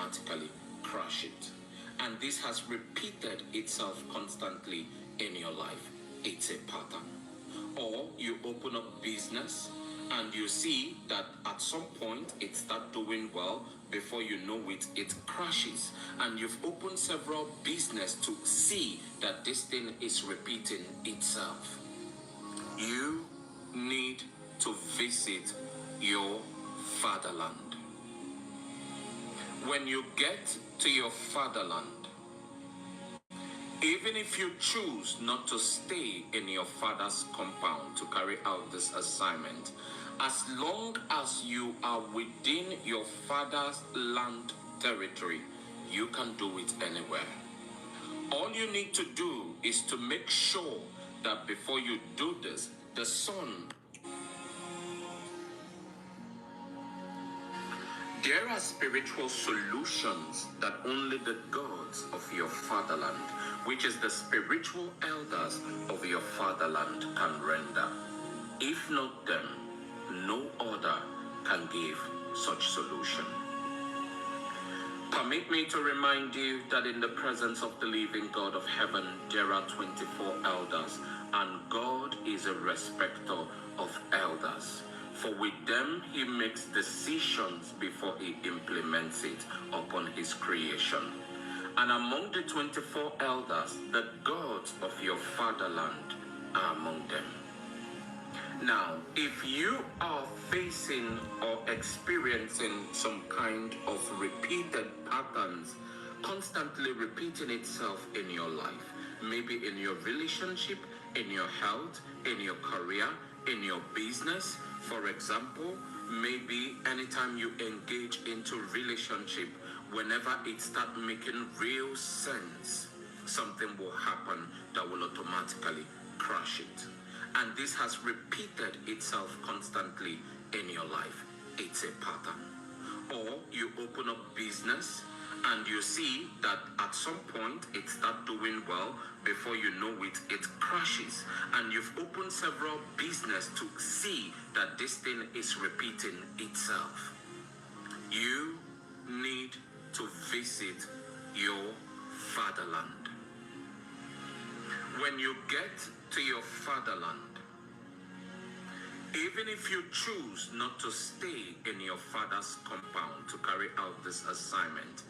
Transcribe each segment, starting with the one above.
automatically crush it. And this has repeated itself constantly in your life. It's a pattern. Or you open up business and you see that at some point it starts doing well. Before you know it, it crashes. And you've opened several business to see that this thing is repeating itself. You need to visit your fatherland. When you get to your fatherland, even if you choose not to stay in your father's compound to carry out this assignment, as long as you are within your father's land territory, you can do it anywhere. All you need to do is to make sure that before you do this, the sun. There are spiritual solutions that only the gods of your fatherland, which is the spiritual elders of your fatherland, can render. If not them, no other can give such solution. Permit me to remind you that in the presence of the living God of heaven, there are 24 elders, and God is a respecter of elders. For with them, he makes decisions before he implements it upon his creation. And among the 24 elders, the gods of your fatherland are among them. Now, if you are facing or experiencing some kind of repeated patterns, constantly repeating itself in your life, maybe in your relationship, in your health, in your career, in your business, for example, maybe anytime you engage into relationship, whenever it starts making real sense, something will happen that will automatically crush it. And this has repeated itself constantly in your life. It's a pattern. Or you open up business and you see that at some point it starts doing well. Before you know it, it crashes. And you've opened several business to see that this thing is repeating itself. You need to visit your fatherland. When you get to your fatherland, even if you choose not to stay in your father's compound to carry out this assignment,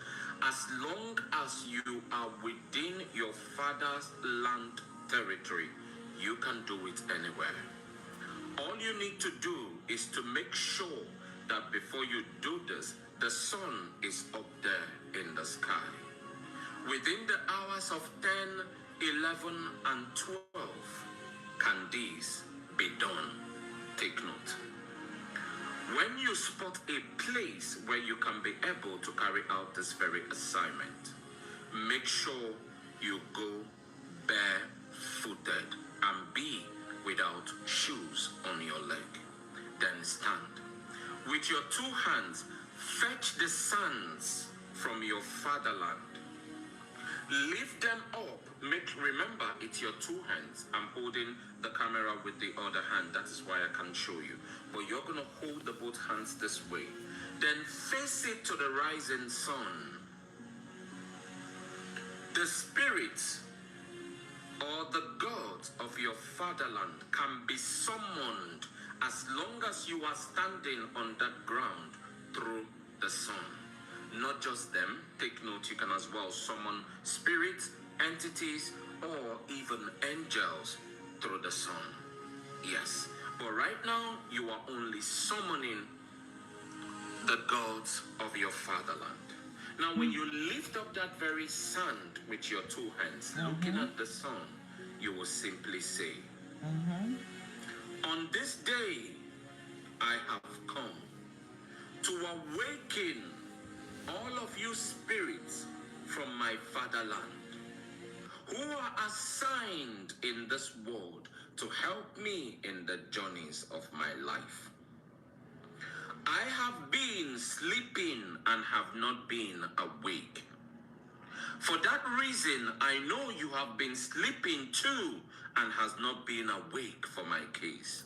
as long as you are within your father's land territory, you can do it anywhere. All you need to do is to make sure that before you do this, the sun is up there in the sky. Within the hours of 10, 11, and 12, can this be done? Take note. When you spot a place where you can be able to carry out this very assignment, make sure you go barefooted and be without shoes on your leg. Then stand. With your two hands, fetch the sands from your fatherland. Lift them up. Remember, it's your two hands. I'm holding the camera with the other hand. That is why I can't show you. But you're going to hold the both hands this way. Then face it to the rising sun. The spirits or the gods of your fatherland can be summoned as long as you are standing on that ground through the sun. Not just them. Take note, you can as well summon spirits, entities, or even angels through the sun. Yes, but right now you are only summoning the gods of your fatherland. Now when you lift up that very sand with your two hands, looking at the sun, you will simply say, on this day I have come to awaken all of you spirits from my fatherland who are assigned in this world to help me in the journeys of my life. I have been sleeping and have not been awake. For that reason, I know you have been sleeping too and has not been awake for my case.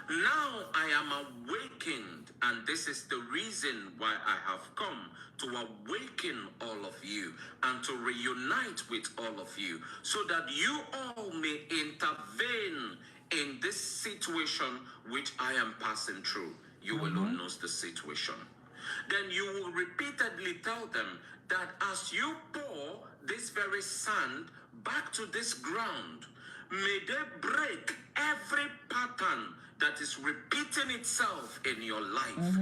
Now I am awakened, and this is the reason why I have come to awaken all of you and to reunite with all of you so that you all may intervene in this situation which I am passing through. You alone knows the situation. Then you will repeatedly tell them that as you pour this very sand back to this ground, may they break every pattern that is repeating itself in your life.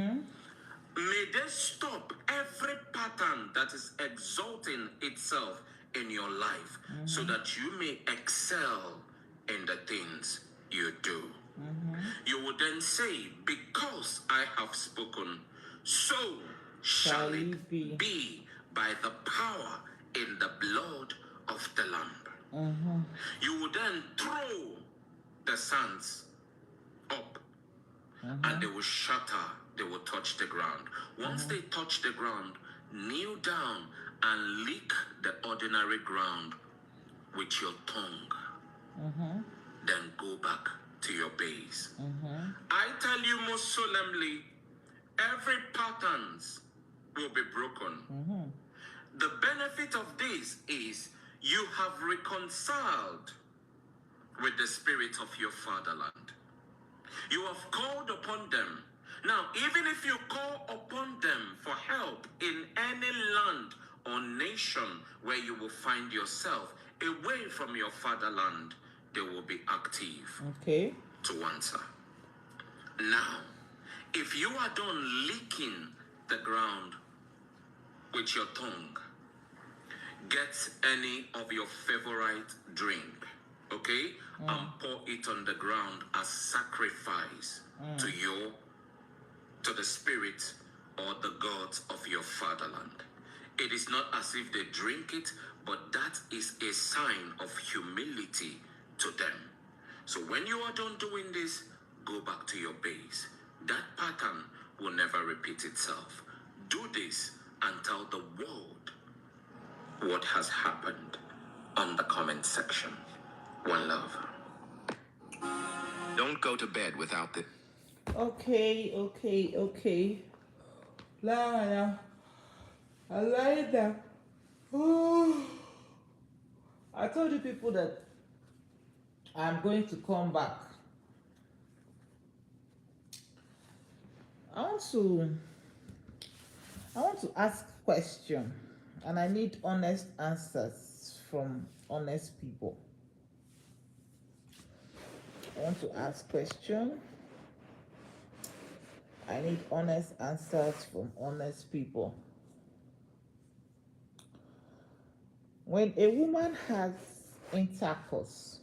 May they stop every pattern that is exalting itself in your life so that you may excel in the things you do. You will then say, because I have spoken, so shall it be by the power in the blood of the Lamb. You will then throw the sands up and they will shatter, they will touch the ground. Once they touch the ground, kneel down and lick the ordinary ground with your tongue. Then go back to your base. I tell you most solemnly, every patterns will be broken. The benefit of this is you have reconciled with the spirit of your fatherland. You have called upon them. Now, even if you call upon them for help in any land or nation where you will find yourself away from your fatherland, they will be active to answer. Now, if you are done licking the ground with your tongue, get any of your favorite drink, and pour it on the ground as sacrifice to the spirit or the gods of your fatherland. It is not as if they drink it, but that is a sign of humility to them. So when you are done doing this, go back to your base. That pattern will never repeat itself. Do this and tell the world what has happened on the comment section. One love. Don't go to bed without the... Okay. La, I like that. Oh, I told you people that I'm going to come back. I want to ask question, and I need honest answers from honest people. I want to ask question. I need honest answers from honest people. When a woman has intercourse,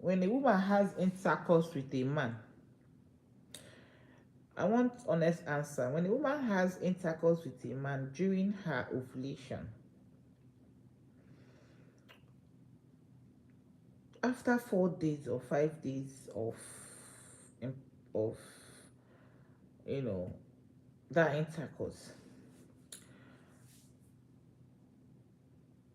with a man, I want honest answer. When a woman has intercourse with a man during her ovulation, after 4 days or 5 days of that intercourse,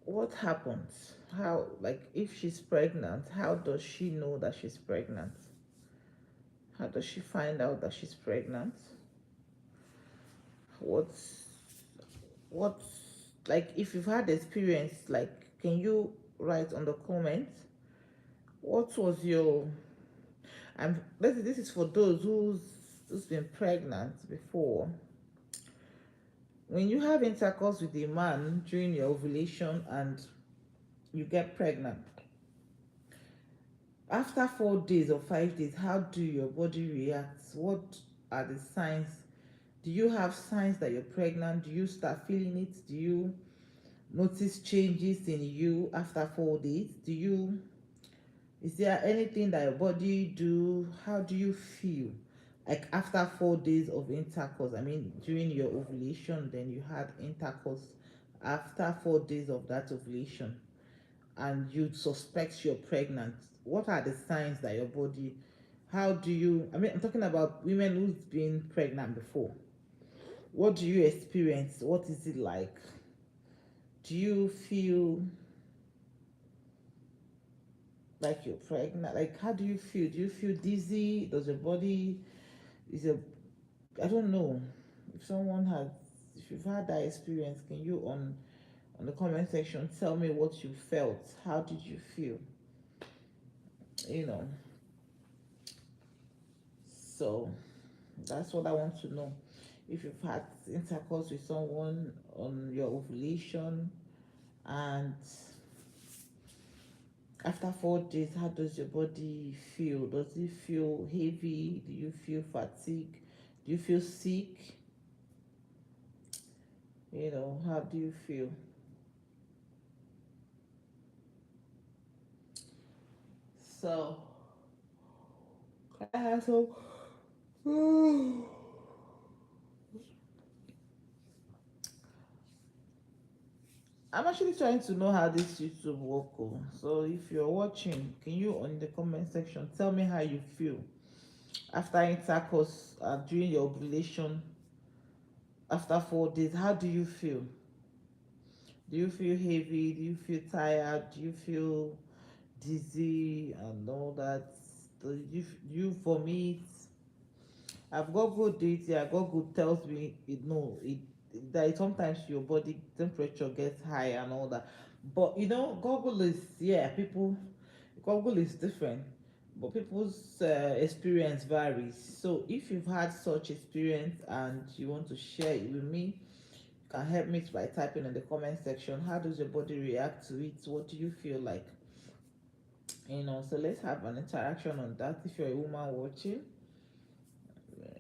what happens? How, like, if she's pregnant, how does she know that she's pregnant? How does she find out that she's pregnant? What's like, if you've had experience, like, can you write on the comments what was your this is for those who's been pregnant before. When you have intercourse with a man during your ovulation and you get pregnant, after 4 days or 5 days, how do your body react? What are the signs? Do you have signs that you're pregnant? Do you start feeling it? Do you notice changes in you after 4 days? Is there anything that your body do? How do you feel? Like after 4 days of intercourse, I mean during your ovulation, then you had intercourse after 4 days of that ovulation, and you suspect you're pregnant. What are the signs that your body, how do you, I mean, I'm talking about women who's been pregnant before. What do you experience? What is it like? Do you feel like you're pregnant? Like, how do you feel? Do you feel dizzy? Does your body is a I don't know. If someone has if you've had that experience, can you on the comment section tell me what you felt? How did you feel? You know. So that's what I want to know. If you've had intercourse with someone on your ovulation, and after 4 days, how does your body feel? Does it feel heavy? Do you feel fatigue? Do you feel sick? How do you feel? So, I have some. I'm actually trying to know how this YouTube work. Oh. So if you're watching, can you on the comment section tell me how you feel after intercourse during your ovulation after 4 days? How do you feel? Do you feel heavy? Do you feel tired? Do you feel dizzy and all that? Do you vomit? I've googled it. Yeah, Google tells me that sometimes your body temperature gets high and all that. But Google is people. Google is different, but people's experience varies. So if you've had such experience and you want to share it with me, you can help me by typing in the comment section. How does your body react to it? What do you feel like? So let's have an interaction on that. If you're a woman watching,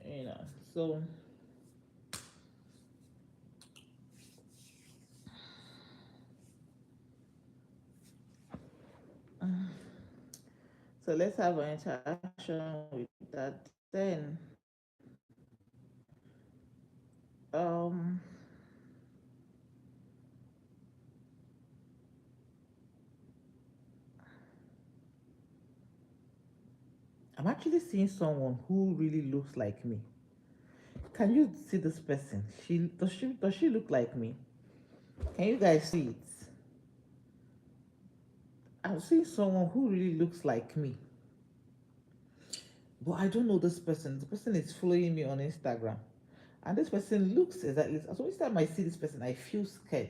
you know. So So let's have an interaction with that. Then, um, I'm actually seeing someone who really looks like me. Can you see this person? She look like me? Can you guys see it? I'm seeing someone who really looks like me, but I don't know this person. The person is following me on Instagram, and this person looks exactly. So each time I see this person, I feel scared.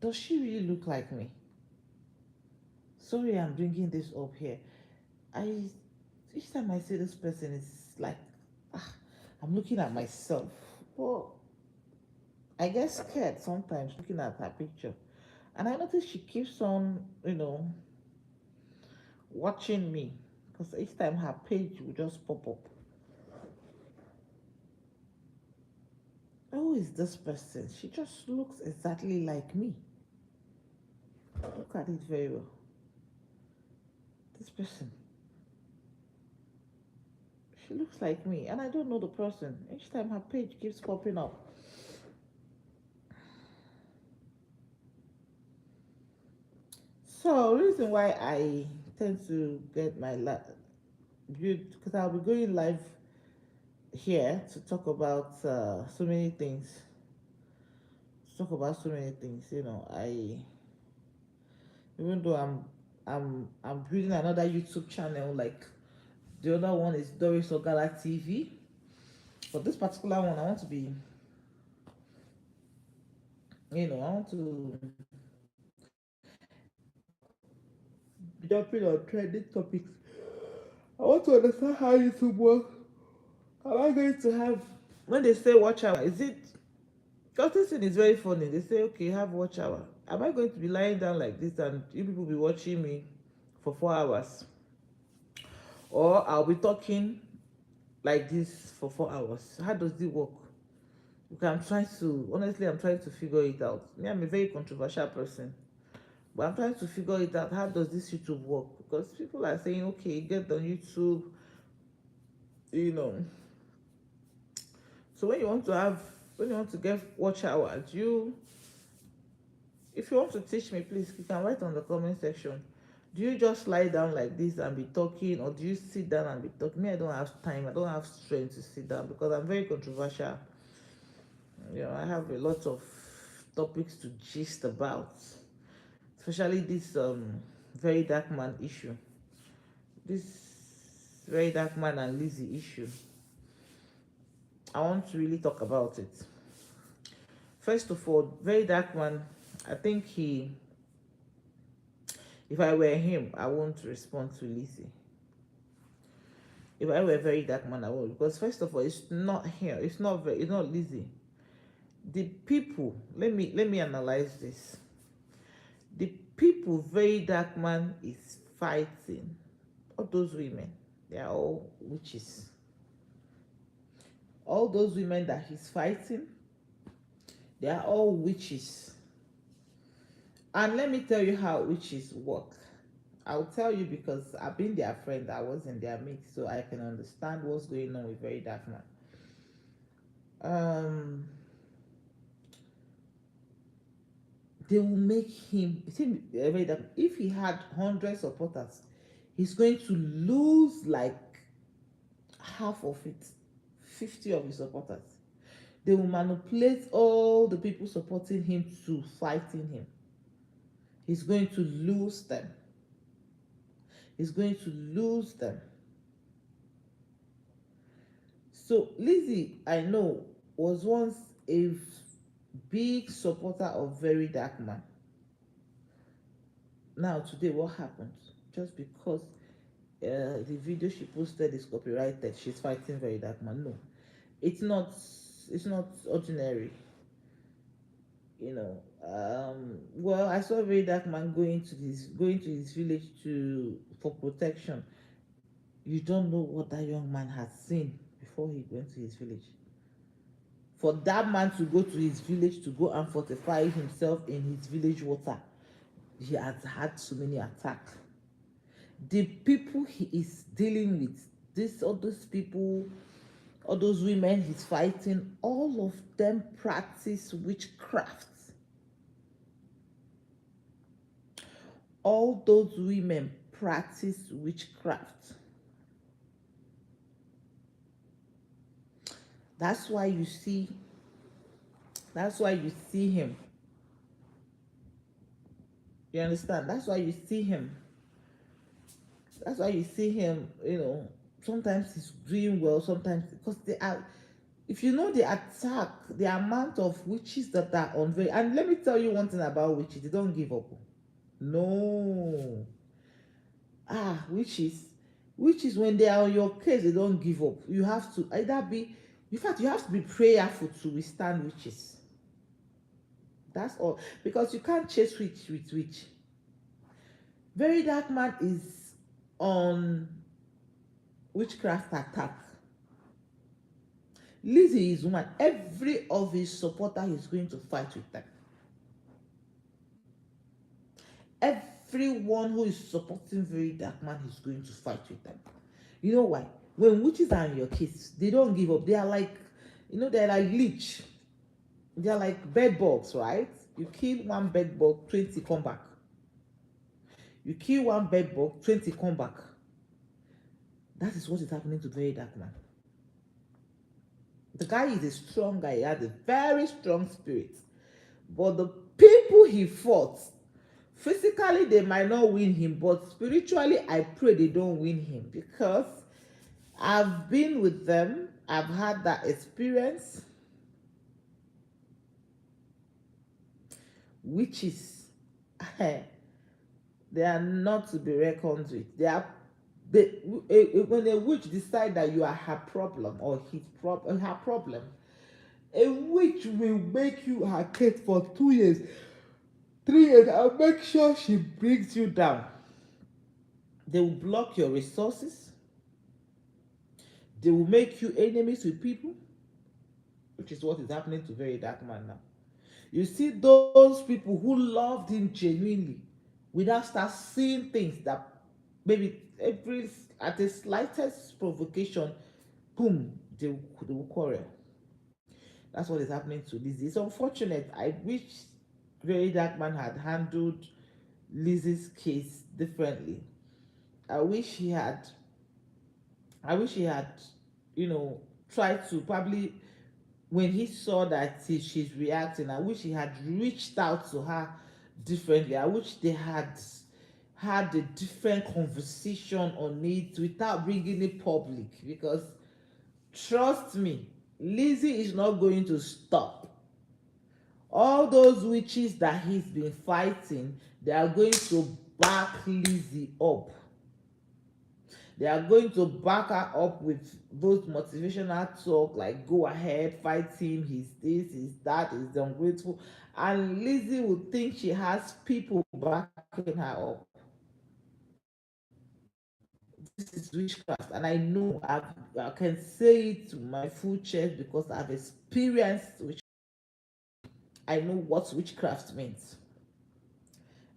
Does she really look like me? Sorry, I'm bringing this up here. I Each time I see this person, it's like ah, I'm looking at myself. But I get scared sometimes looking at her picture, and I notice she keeps on, watching me because each time her page will just pop up. Who is this person? She just looks exactly like me. Look at it very well. This person, she looks like me, and I don't know the person. Each time her page keeps popping up. So reason why I tend to get my viewed because I'll be going live here to talk about so many things. To talk about so many things, I even though I'm building another YouTube channel, like the other one is Doris Ogala TV. But this particular one, I want to be, I want to be jumping on trending topics. I want to understand how YouTube works. Am I going to have when they say watch hour? Is it because this thing is very funny? They say okay, have watch hour. Am I going to be lying down like this and you people be watching me for 4 hours, or I'll be talking like this for 4 hours? How does it work? Okay, I'm trying to figure it out. Me, I'm a very controversial person, but I'm trying to figure it out. How does this YouTube work? Because people are saying, okay, get on YouTube, you know. So when you want to get watch hour, if you want to teach me, please, you can write on the comment section. Do you just lie down like this and be talking, or do you sit down and be talking? Me, I don't have time. I don't have strength to sit down because I'm very controversial. I have a lot of topics to gist about, especially this Very Dark Man issue. This Very Dark Man and Lizzie issue. I want to really talk about it. First of all, Very Dark Man, I think if I were him, I won't respond to Lizzie. If I were Very Dark Man, I would, because first of all, it's not here. It's not Lizzie. The people. Let me analyze this. The people Very Dark Man is fighting, all those women, they are all witches. All those women that he's fighting, they are all witches. And let me tell you how witches work. I'll tell you because I've been their friend. I was in their midst, so I can understand what's going on with Very Dark Man. They will make him see Very Dark. If he had 100 supporters, he's going to lose like half of it, 50 of his supporters. They will manipulate all the people supporting him to fighting him. He's going to lose them. He's going to lose them. So Lizzie, I know, was once a big supporter of Very Dark Man. Now today, what happened? Just because the video she posted is copyrighted, she's fighting Very Dark Man. No, it's not. It's not ordinary. You know. Well, I saw Very Dark Man going to his village for protection. You don't know what that young man has seen before he went to his village. For that man to go to his village to go and fortify himself in his village water, he has had so many attacks. The people he is dealing with, all those people, all those women he's fighting, all of them practice witchcraft. All those women practice witchcraft. That's why you see him. You understand? That's why you see him. You know, sometimes he's doing well, sometimes because they are. If you know the attack, the amount of witches that are on very, and let me tell you one thing about witches: they don't give up. No. Witches, when they are on your case, they don't give up. You have to either be, in fact, you have to be prayerful to withstand witches. That's all, because you can't chase witch with witch. Very Dark Man is on witchcraft attack. Lizzie is woman. Every of his supporter is going to fight with them. Everyone who is supporting Very Dark Man is going to fight with them. You know why? When witches are in your case, they don't give up. They are like, they're like leech. They are like bed bugs, right? You kill one bed bug, 20 come back. You kill one bed bug, 20 come back. That is what is happening to Very Dark Man. The guy is a strong guy. He has a very strong spirit. But the people he fought, physically they might not win him, but spiritually I pray they don't win him, because I've been with them. I've had that experience. Witches, they are not to be reckoned with. When a witch decide that you are her problem or her problem, a witch will make you her case for 2 years, 3 years, and make sure she brings you down. They will block your resources. They will make you enemies with people, which is what is happening to Very Dark Man now. You see those people who loved him genuinely, without start seeing things that maybe at the slightest provocation, boom, they will quarrel. That's what is happening to Lizzie. It's unfortunate. I wish Very Dark Man had handled Lizzie's case differently. I wish he had, tried to probably, when he saw that she's reacting, I wish he had reached out to her differently. I wish they had had a different conversation on it without bringing it public, because trust me, Lizzie is not going to stop. All those witches that he's been fighting, they are going to back Lizzie up. They are going to back her up with those motivational talk like, go ahead, fight him, he's this, he's that, he's ungrateful. And Lizzie would think she has people backing her up. This is witchcraft, and I know I can say it to my full chest because I've experienced witchcraft. I know what witchcraft means.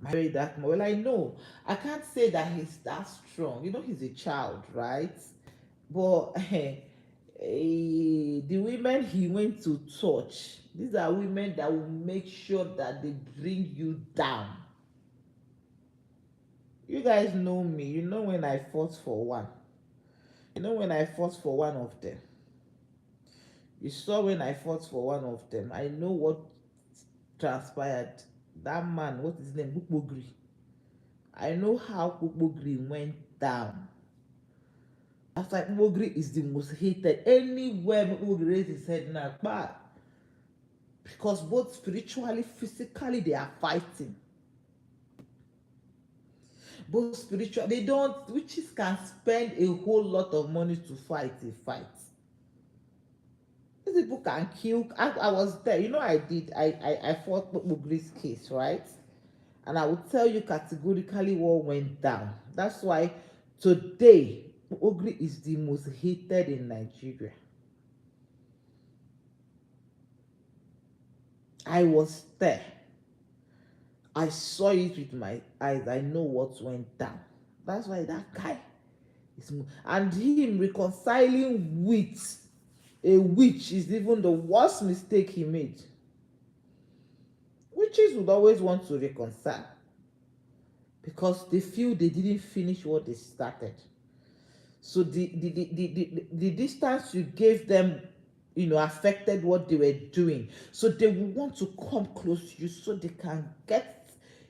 Very dark. Well, I know I can't say that he's that strong. You know, he's a child, right? But the women he went to touch, these are women that will make sure that they bring you down. You guys know me. You know when I fought for one. You know when I fought for one of them. You saw when I fought for one of them. I know what transpired. That man, what is his name? Bukbogri. I know how Bukbogri went down. After Bukbogri is the most hated. Anywhere Bukbogri raises his head now, bad. Because both spiritually, physically, they are fighting. Both spiritual, they don't, witches can spend a whole lot of money to fight a fight. These people can kill. I was there, you know, I fought Bukbogri's case, right? And I will tell you categorically what went down. That's why today Ogri is the most hated in Nigeria. I was there. I saw it with my eyes. I know what went down. That's why that guy is, and him reconciling with a witch is even the worst mistake he made. Witches would always want to reconcile because they feel they didn't finish what they started. So the distance you gave them, you know, affected what they were doing. So they will want to come close to you so they can get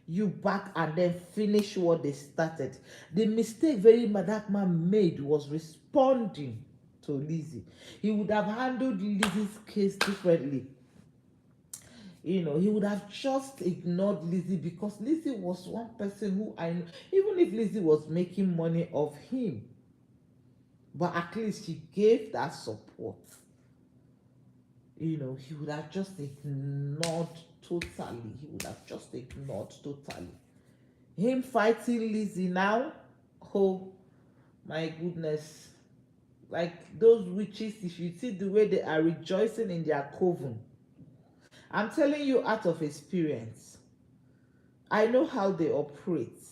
you back and then finish what they started. The mistake VeryDarkMan made was responding to Lizzie. He would have handled Lizzie's case differently. You know, he would have just ignored Lizzie because Lizzie was one person who I know, even if Lizzie was making money off him, but at least he gave that support. You know, he would have just ignored totally. He would have just ignored totally. Him fighting Lizzie now, oh my goodness. Like those witches, if you see the way they are rejoicing in their coven, I'm telling you out of experience. I know how they operate.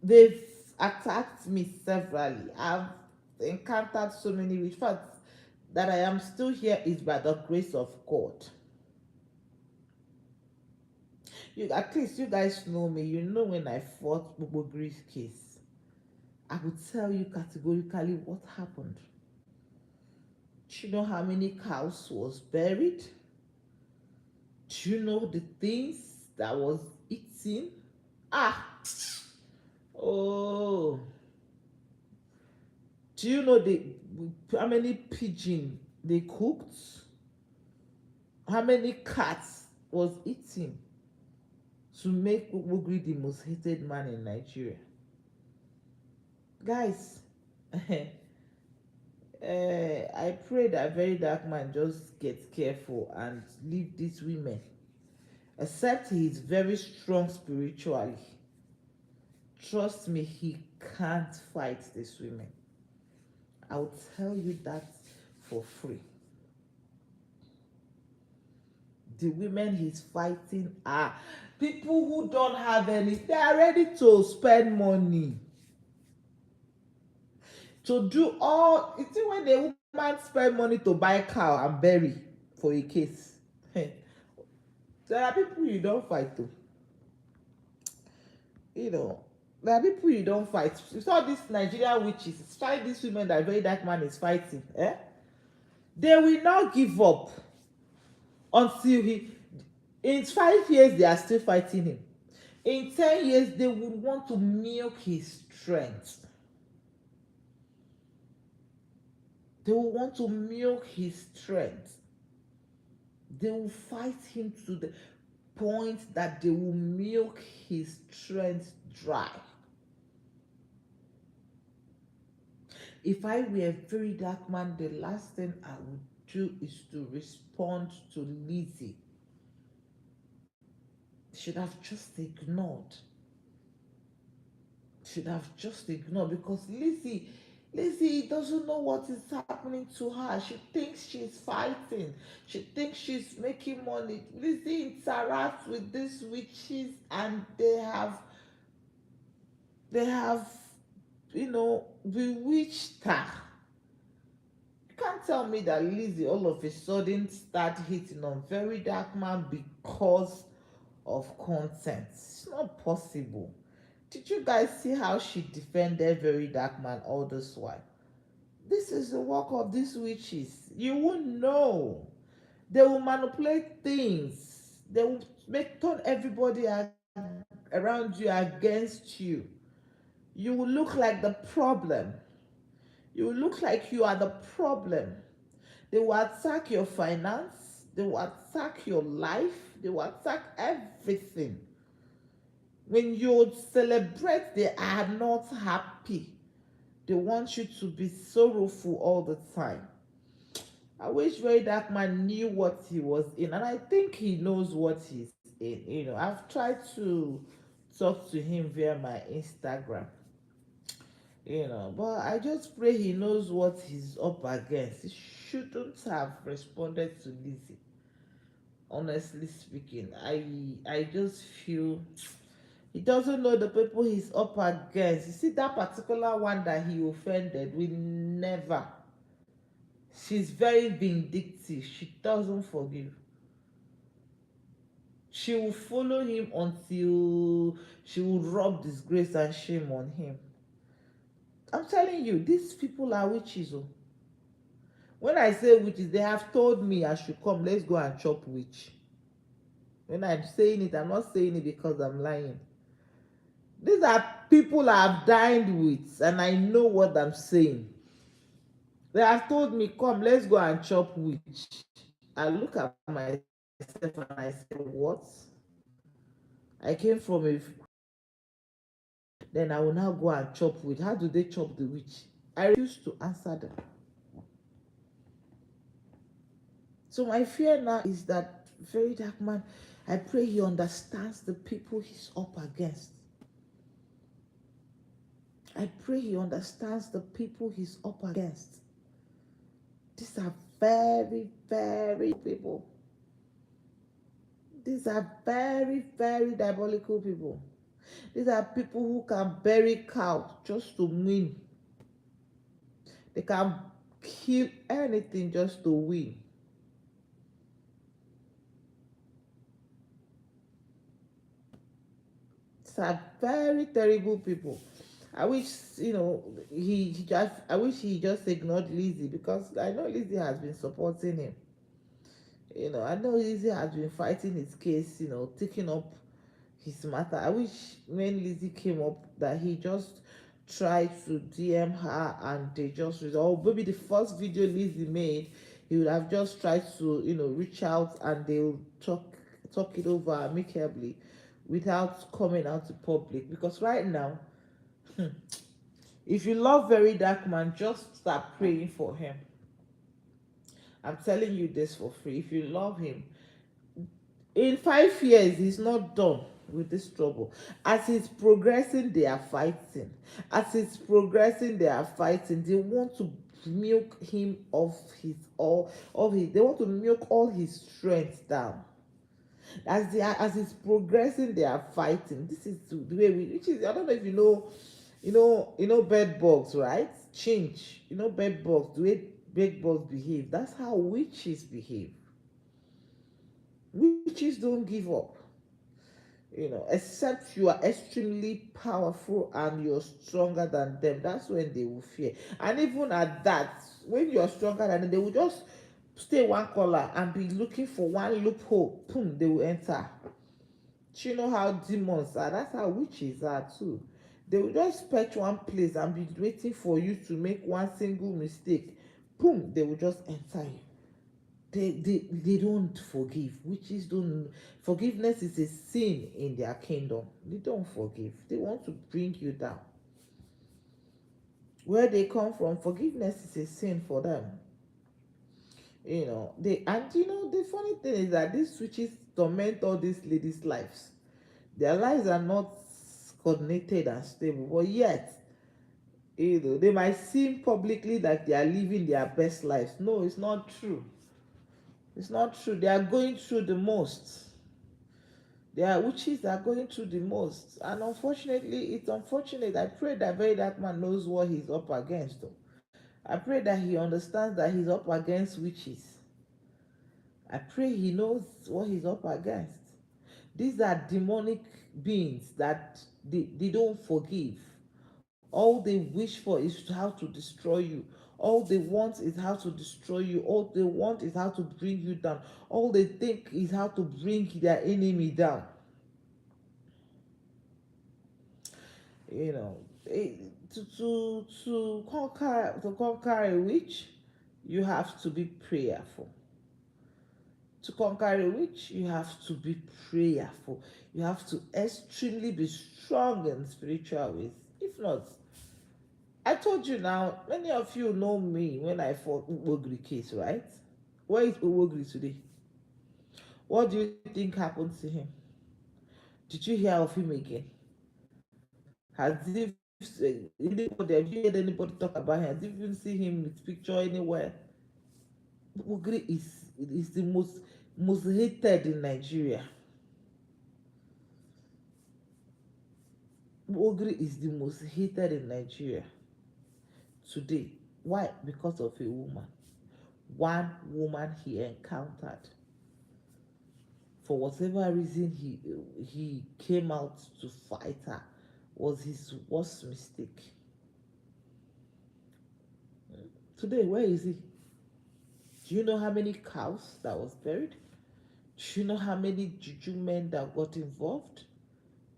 They've attacked me severally. I've encountered so many witches. In fact, that I am still here is by the grace of God. You, at least you guys know me. You know when I fought Bukbogri's case, I would tell you categorically what happened. Do you know how many cows was buried? Do you know the things that was eaten? Ah, oh. Do you know how many pigeon they cooked? How many cats was eaten to make Bukbogri the most hated man in Nigeria? Guys, I pray that VeryDarkMan just gets careful and leave these women. Except he is very strong spiritually. Trust me, he can't fight these women. I'll tell you that for free. The women he's fighting are people who don't have any. They are ready to spend money to do all. You see, when the woman spend money to buy cow and bury for a case, there are people you don't fight to. You know, there are people you don't fight. You saw these Nigerian witches, fight these women that VeryDarkMan is fighting. They will not give up until he. In 5 years, they are still fighting him. In 10 years, they would want to milk his strength. They will want to milk his strength. They will fight him to the point that they will milk his strength dry. If I were a very dark man, the last thing I would do is to respond to Lizzie. Should have just ignored. Should have just ignored, because Lizzie doesn't know what is happening to her. She thinks she's fighting. She thinks she's making money. Lizzie interacts with these witches, and they have bewitched her. You can't tell me that Lizzie all of a sudden start hitting on VeryDarkMan because of content. It's not possible. Did you guys see how she defended VeryDarkMan all this while? This is the work of these witches. You won't know. They will manipulate things. They will turn everybody around you against you. You will look like the problem. You will look like you are the problem. They will attack your finance. They will attack your life. They will attack everything. When you celebrate, they are not happy. They want you to be sorrowful all the time. I wish VeryDarkMan knew what he was in, and I think he knows what he's in. I've tried to talk to him via my Instagram. But I just pray he knows what he's up against. He shouldn't have responded to Lizzie. Honestly speaking, I just feel he doesn't know the people he's up against. You see, that particular one that he offended will never. She's very vindictive. She doesn't forgive. She will follow him until she will rub disgrace and shame on him. I'm telling you, these people are witches. Oh. When I say witches, they have told me I should come. Let's go and chop witch. When I'm saying it, I'm not saying it because I'm lying. These are people I've dined with, and I know what I'm saying. They have told me, come, let's go and chop witch. I look at myself and I say, what? I came from a. Then I will now go and chop witch. How do they chop the witch? I refuse to answer them. So my fear now is that VeryDarkMan, I pray he understands the people he's up against. I pray he understands the people he's up against. These are very, very people. These are very, very diabolical people. These are people who can bury cows just to win. They can kill anything just to win. These are very terrible people. I wish I wish he just ignored Lizzie, because I know Lizzie has been supporting him. I know Lizzie has been fighting his case, taking up his matter. I wish when Lizzie came up that he just tried to DM her and they just resolved. Maybe the first video Lizzie made, he would have just tried to, reach out and they'll talk it over amicably without coming out to public. Because right now, if you love VeryDarkMan, just start praying for him. I'm telling you this for free. If you love him, in 5 years, he's not done with this trouble. As he's progressing, they are fighting. As he's progressing, they are fighting. They want to milk him of his all of his. They want to milk all his strength down. As he's progressing, they are fighting. This is the way which is, I don't know if bed bugs, right? Change. Bed bugs, the way bed bugs behave. That's how witches behave. Witches don't give up. Except you are extremely powerful and you're stronger than them. That's when they will fear. And even at that, when you're stronger than them, they will just stay one corner and be looking for one loophole. Boom, they will enter. Do you know how demons are? That's how witches are too. They will just perch one place and be waiting for you to make one single mistake. Boom, they will just enter you. They don't forgive. Witches don't. Forgiveness is a sin in their kingdom. They don't forgive. They want to bring you down. Where they come from, forgiveness is a sin for them. The funny thing is that these witches torment all these ladies' lives. Their lives are not coordinated and stable, but yet, they might seem publicly like they are living their best lives. No, it's not true. It's not true. They are going through the most. There are witches that are going through the most. And unfortunately, it's unfortunate. I pray that VeryDarkMan knows what he's up against. Though. I pray that he understands that he's up against witches. I pray he knows what he's up against. These are demonic beings that they don't forgive. All they wish for is how to destroy you. All they want is how to destroy you. All they want is how to bring you down. All they think is how to bring their enemy down. You know, to conquer a witch, you have to be prayerful. To conquer a witch, you have to be prayerful. You have to extremely be strong in spiritual ways. If not, I told you now, many of you know me when I fought Uwogri case, right? Where is Uwogri today? What do you think happened to him? Did you hear of him again? Has if anybody, have you heard anybody talk about him? Has you even seen him with picture anywhere? Uwogri is the most hated in Nigeria. Uwogri is the most hated in Nigeria today. Why? Because of a woman. One woman he encountered. For whatever reason, he came out to fight her. Was his worst mistake. Today, where is he? Do you know how many cows that was buried? Do you know how many juju men that got involved?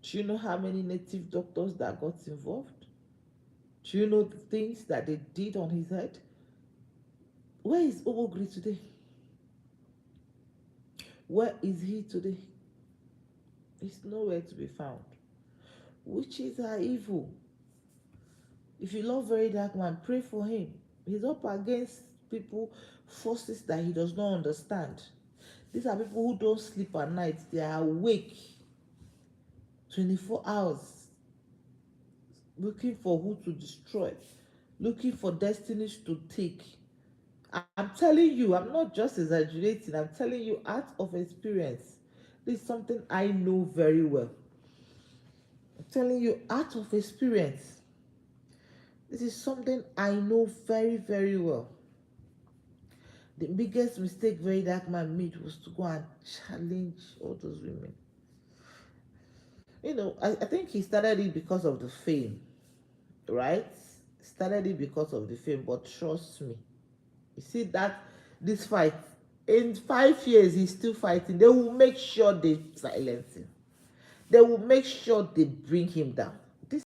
Do you know how many native doctors that got involved? Do you know the things that they did on his head? Where is Uwogri today? Where is he today? He's nowhere to be found. Witches are evil. If you love VeryDarkMan, pray for him. He's up against people, forces that he does not understand. These are people who don't sleep at night. They are awake 24 hours, looking for who to destroy, looking for destinies to take. I'm telling you, I'm not just exaggerating. I'm telling you out of experience. This is something I know very well. I'm telling you out of experience. This is something I know very, very well. The biggest mistake VeryDarkMan made was to go and challenge all those women. I think he started it because of the fame, right? Started it because of the fame, but trust me, you see that this fight, in 5 years, he's still fighting. They will make sure they silence him. They will make sure they bring him down.